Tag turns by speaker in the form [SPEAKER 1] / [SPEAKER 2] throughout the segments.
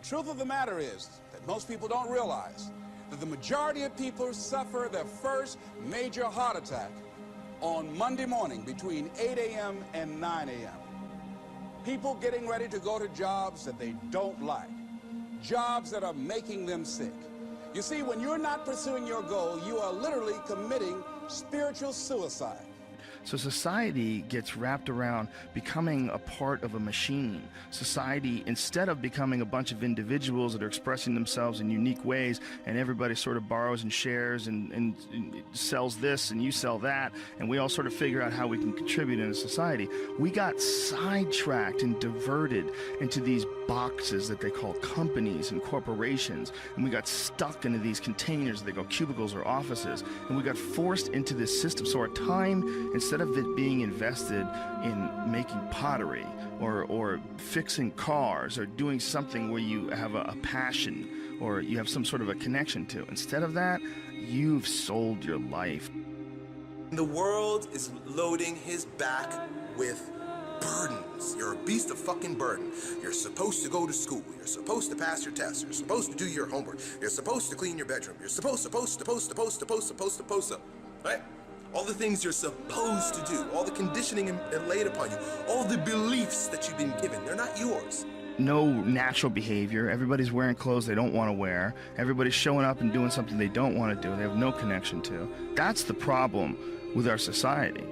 [SPEAKER 1] truth of the matter is that most people don't realize that the majority of people suffer their first major heart attack on Monday morning between 8 a.m. and 9 a.m. People getting ready to go to jobs that they don't like, jobs that are making them sick. You see, when you're not pursuing your goal, you are literally committing spiritual suicide.
[SPEAKER 2] So society gets wrapped around becoming a part of a machine. Society, instead of becoming a bunch of individuals that are expressing themselves in unique ways, and everybody sort of borrows and shares and sells this and you sell that, and we all sort of figure out how we can contribute in a society, we got sidetracked and diverted into these boxes that they call companies and corporations, and we got stuck into these containers that they call cubicles or offices, and we got forced into this system. So our time, instead of it being invested in making pottery or fixing cars or doing something where you have a passion or you have some sort of a connection to, instead of that, you've sold your life.
[SPEAKER 3] The world is loading his back with burdens. You're a beast of fucking burden. You're supposed to go to school. You're supposed to pass your tests. You're supposed to do your homework. You're supposed to clean your bedroom. You're supposed, right? All the things you're supposed to do, all the conditioning laid upon you, all the beliefs that you've been given, they're not yours.
[SPEAKER 2] No natural behavior. Everybody's wearing clothes they don't want to wear. Everybody's showing up and doing something they don't want to do, they have no connection to. That's the problem with our society.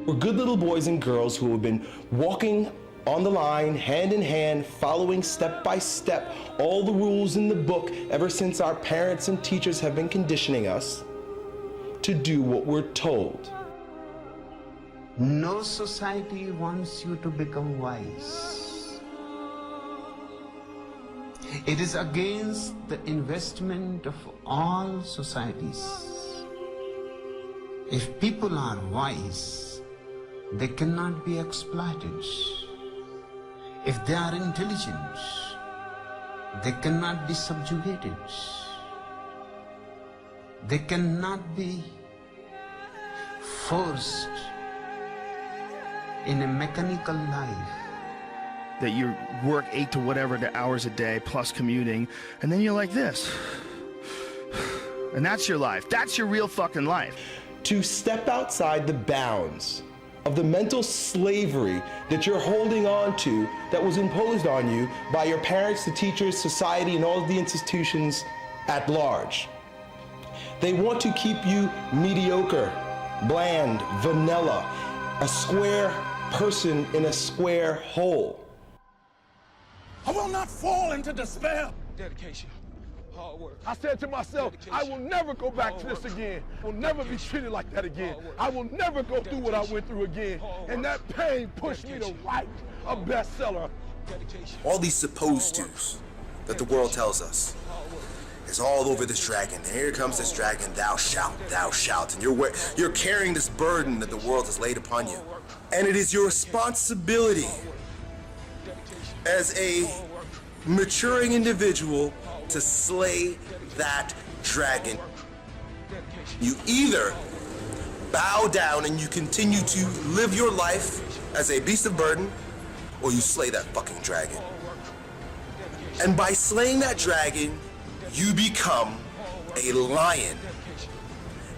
[SPEAKER 4] We're good little boys and girls who have been walking on the line, hand in hand, following step by step all the rules in the book ever since our parents and teachers have been conditioning us to do what we're told.
[SPEAKER 5] No society wants you to become wise. It is against the investment of all societies. If people are wise, they cannot be exploited. If they are intelligent, they cannot be subjugated. They cannot be forced in a mechanical life.
[SPEAKER 2] That you work 8 to whatever the hours a day plus commuting, and then you're like this. And that's your life. That's your real fucking life.
[SPEAKER 4] To step outside the bounds of the mental slavery that you're holding on to that was imposed on you by your parents, the teachers, society, and all of the institutions at large. They want to keep you mediocre, bland, vanilla, a square person in a square hole.
[SPEAKER 1] I will not fall into despair.
[SPEAKER 6] Dedication, hard work. I said to myself, I will never go back to this again. I will never be treated like that again. I will never go through what I went through again. And that pain pushed me to write a bestseller.
[SPEAKER 3] All these supposed tos that the world tells us is all over this dragon. And here comes this dragon, thou shalt, and you're carrying this burden that the world has laid upon you. And it is your responsibility as a maturing individual to slay that dragon. You either bow down and you continue to live your life as a beast of burden, or you slay that fucking dragon. And by slaying that dragon, you become a lion.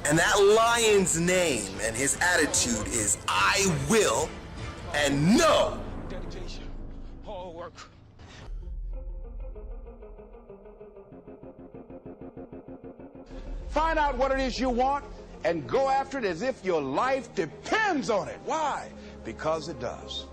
[SPEAKER 3] And that lion's name and his attitude is I will and no.
[SPEAKER 1] Find out what it is you want and go after it as if your life depends on it. Why? Because it does.